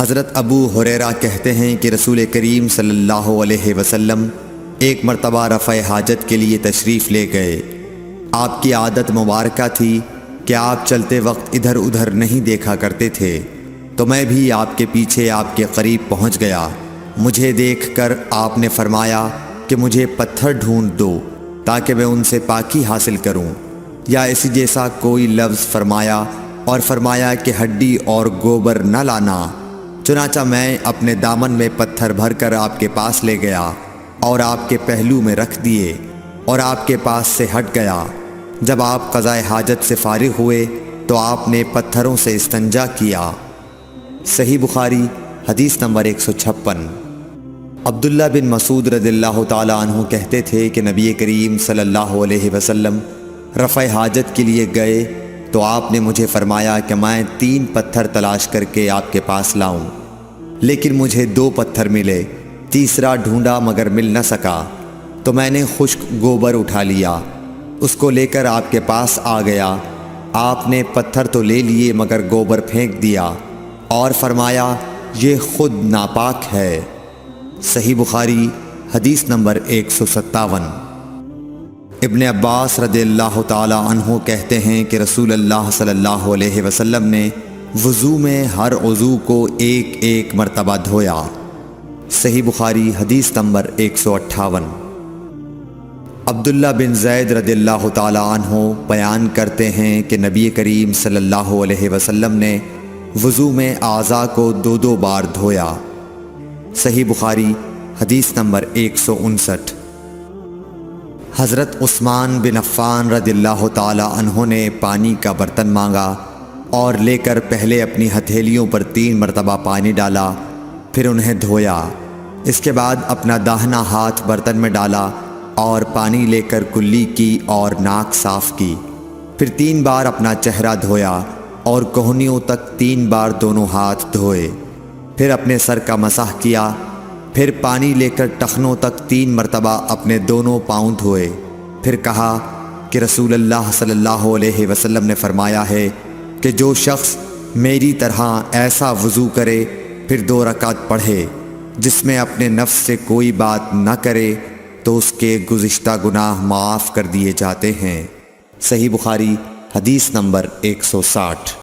حضرت ابو ہریرہ کہتے ہیں کہ رسول کریم صلی اللہ علیہ وسلم ایک مرتبہ رفع حاجت کے لیے تشریف لے گئے۔ آپ کی عادت مبارکہ تھی کہ آپ چلتے وقت ادھر ادھر نہیں دیکھا کرتے تھے، تو میں بھی آپ کے پیچھے آپ کے قریب پہنچ گیا۔ مجھے دیکھ کر آپ نے فرمایا کہ مجھے پتھر ڈھونڈ دو تاکہ میں ان سے پاکی حاصل کروں، یا اسی جیسا کوئی لفظ فرمایا، اور فرمایا کہ ہڈی اور گوبر نہ لانا۔ چنانچہ میں اپنے دامن میں پتھر بھر کر آپ کے پاس لے گیا اور آپ کے پہلو میں رکھ دیے اور آپ کے پاس سے ہٹ گیا۔ جب آپ قضاء حاجت سے فارغ ہوئے تو آپ نے پتھروں سے استنجا کیا۔ صحیح بخاری حدیث نمبر 156۔ عبداللہ بن مسعود رضی اللہ تعالی عنہ کہتے تھے کہ نبی کریم صلی اللہ علیہ وسلم رفع حاجت کے لیے گئے تو آپ نے مجھے فرمایا کہ میں 3 پتھر تلاش کر کے آپ کے پاس لاؤں، لیکن مجھے 2 پتھر ملے، تیسرا ڈھونڈا مگر مل نہ سکا، تو میں نے خشک گوبر اٹھا لیا، اس کو لے کر آپ کے پاس آ گیا۔ آپ نے پتھر تو لے لیے مگر گوبر پھینک دیا اور فرمایا یہ خود ناپاک ہے۔ صحیح بخاری حدیث نمبر 157۔ ابن عباس رضی اللہ تعالی عنہ کہتے ہیں کہ رسول اللہ صلی اللہ علیہ وسلم نے وضو میں ہر عضو کو ایک ایک مرتبہ دھویا۔ صحیح بخاری حدیث نمبر 158۔ عبداللہ بن زید رضی اللہ تعالی عنہ بیان کرتے ہیں کہ نبی کریم صلی اللہ علیہ وسلم نے وضو میں اعضاء کو 2 بار دھویا۔ صحیح بخاری حدیث نمبر 159۔ حضرت عثمان بن عفان رضی اللہ تعالی عنہ نے پانی کا برتن مانگا اور لے کر پہلے اپنی ہتھیلیوں پر 3 مرتبہ پانی ڈالا، پھر انہیں دھویا۔ اس کے بعد اپنا داہنا ہاتھ برتن میں ڈالا اور پانی لے کر کلی کی اور ناک صاف کی، پھر 3 بار اپنا چہرہ دھویا اور کوہنیوں تک 3 بار دونوں ہاتھ دھوئے، پھر اپنے سر کا مسح کیا، پھر پانی لے کر ٹخنوں تک 3 مرتبہ اپنے دونوں پاؤں دھوئے، پھر کہا کہ رسول اللہ صلی اللہ علیہ وسلم نے فرمایا ہے کہ جو شخص میری طرح ایسا وضو کرے پھر 2 رکعت پڑھے جس میں اپنے نفس سے کوئی بات نہ کرے تو اس کے گزشتہ گناہ معاف کر دیے جاتے ہیں۔ صحیح بخاری حدیث نمبر 160۔